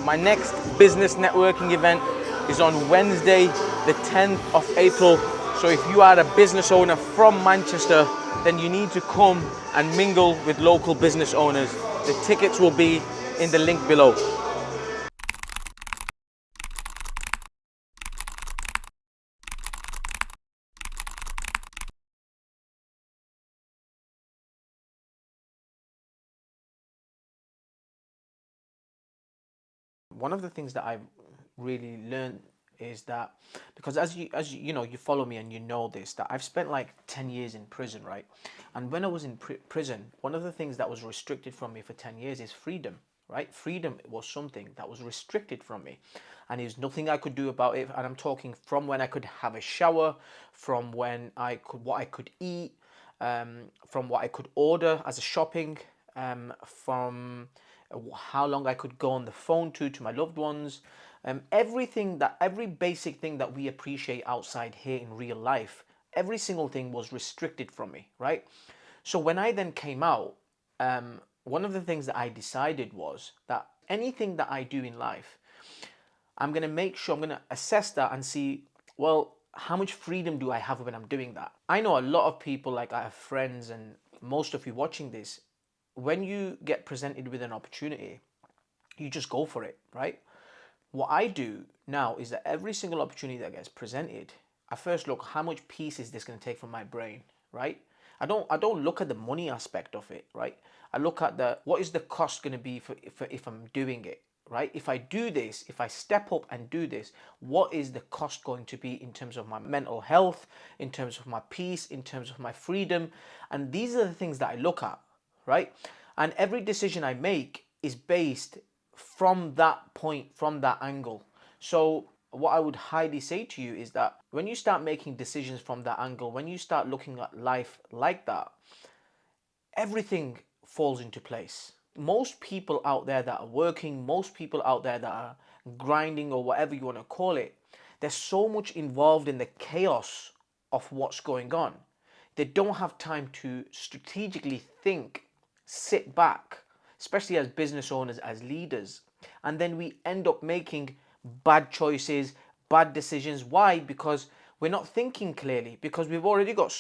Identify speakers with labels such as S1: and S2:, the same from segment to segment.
S1: My next business networking event is on Wednesday, the 10th of April. So if you are a business owner from Manchester, then you need to come and mingle with local business owners. The tickets will be in the link below. One of the things that I've really learned is that, because as you know, you follow me and you know this, that I've spent like 10 years in prison, right? And when I was in prison, one of the things that was restricted from me for 10 years is freedom, right? Freedom was something that was restricted from me, and there's nothing I could do about it. And I'm talking from when I could have a shower, from when I could, what I could eat, from what I could order as a shopping, from how long I could go on the phone to my loved ones, every basic thing that we appreciate outside here in real life, every single thing was restricted from me, right? So when I then came out, one of the things that I decided was that anything that I do in life, I'm going to make sure, I'm going to assess that and see, well, how much freedom do I have when I'm doing that? I know a lot of people, like I have friends and most of you watching this, when you get presented with an opportunity, you just go for it, right? What I do now is that every single opportunity that gets presented, I first look how much peace is this going to take from my brain, right? I don't look at the money aspect of it, right? I look at the what is the cost going to be for if I'm doing it, right? If I do this, if I step up and do this, what is the cost going to be in terms of my mental health, in terms of my peace, in terms of my freedom? And these are the things that I look at, right? And every decision I make is based from that point, from that angle. So what I would highly say to you is that when you start making decisions from that angle, when you start looking at life like that, everything falls into place. Most people out there that are working, most people out there that are grinding or whatever you want to call it, there's so much involved in the chaos of what's going on. They don't have time to strategically think, sit back, especially as business owners, as leaders. And then we end up making bad choices, bad decisions. Why? Because we're not thinking clearly, because we've already got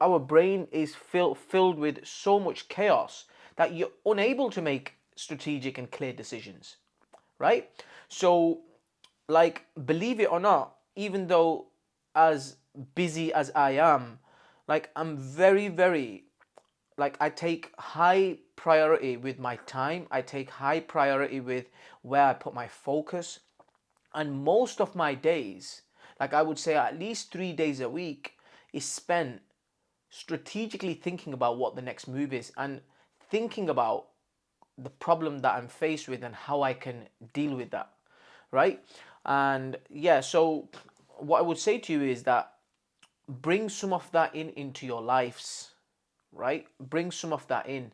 S1: our brain is filled with so much chaos that you're unable to make strategic and clear decisions, right? So, like, believe it or not, even though as busy as I am, like, I'm very, very, like, I take high priority with my time. I take high priority with where I put my focus. And most of my days, like I would say at least 3 days a week, is spent strategically thinking about what the next move is and thinking about the problem that I'm faced with and how I can deal with that, right? And yeah, so what I would say to you is that bring some of that into your lives, right? Bring some of that in,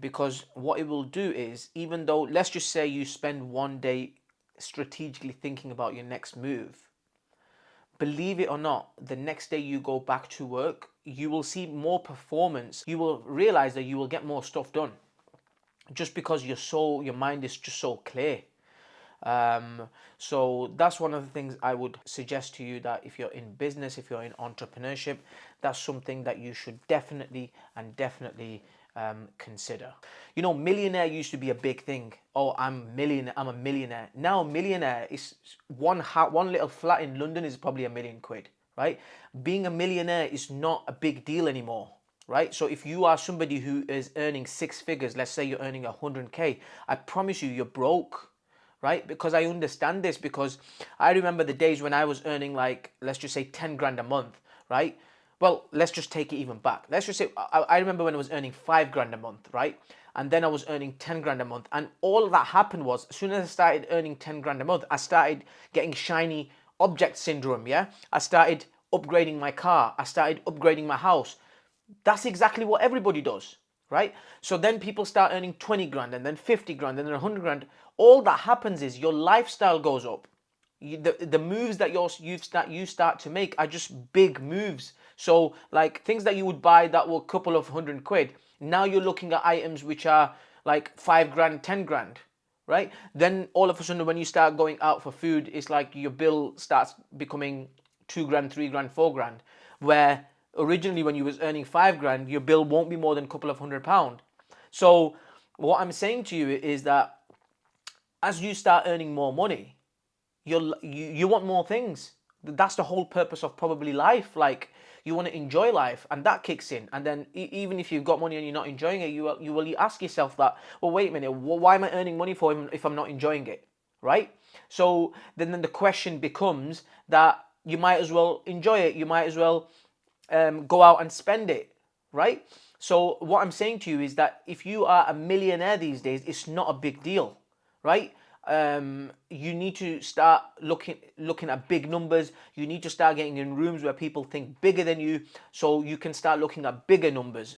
S1: because what it will do is, even though, let's just say you spend one day strategically thinking about your next move, believe it or not, the next day you go back to work, you will see more performance. You will realize that you will get more stuff done just because your mind is just so clear. So that's one of the things I would suggest to you, that if you're in business, if you're in entrepreneurship, that's something that you should definitely and definitely consider. You know, millionaire used to be a big thing. Oh, I'm a millionaire. Now millionaire is one little flat in London is probably £1 million, right? Being a millionaire is not a big deal anymore. Right? So if you are somebody who is earning six figures, let's say you're earning 100K, I promise you, you're broke, right? Because I understand this, because I remember the days when I was earning, like, let's just say 10 grand a month, right? Well, let's just take it even back. Let's just say I remember when I was earning 5 grand a month, right? And then I was earning 10 grand a month. And all that happened was, as soon as I started earning 10 grand a month, I started getting shiny object syndrome, yeah? I started upgrading my car. I started upgrading my house. That's exactly what everybody does, right? So then people start earning 20 grand and then 50 grand and then 100 grand. All that happens is your lifestyle goes up. The moves that you start to make are just big moves. So like things that you would buy that were a couple of £100, now you're looking at items which are like 5 grand, 10 grand, right? Then all of a sudden, when you start going out for food, it's like your bill starts becoming 2 grand, 3 grand, 4 grand. Where originally, when you was earning 5 grand, your bill won't be more than a couple of £100. So what I'm saying to you is that as you start earning more money, you want more things. That's the whole purpose of probably life. Like, you want to enjoy life, and that kicks in. And then even if you've got money and you're not enjoying it, you will ask yourself that. Well, wait a minute. Why am I earning money for if I'm not enjoying it, right? So then the question becomes that you might as well enjoy it. You might as well go out and spend it, right? So what I'm saying to you is that if you are a millionaire these days, it's not a big deal, right? You need to start looking at big numbers. You need to start getting in rooms where people think bigger than you, so you can start looking at bigger numbers.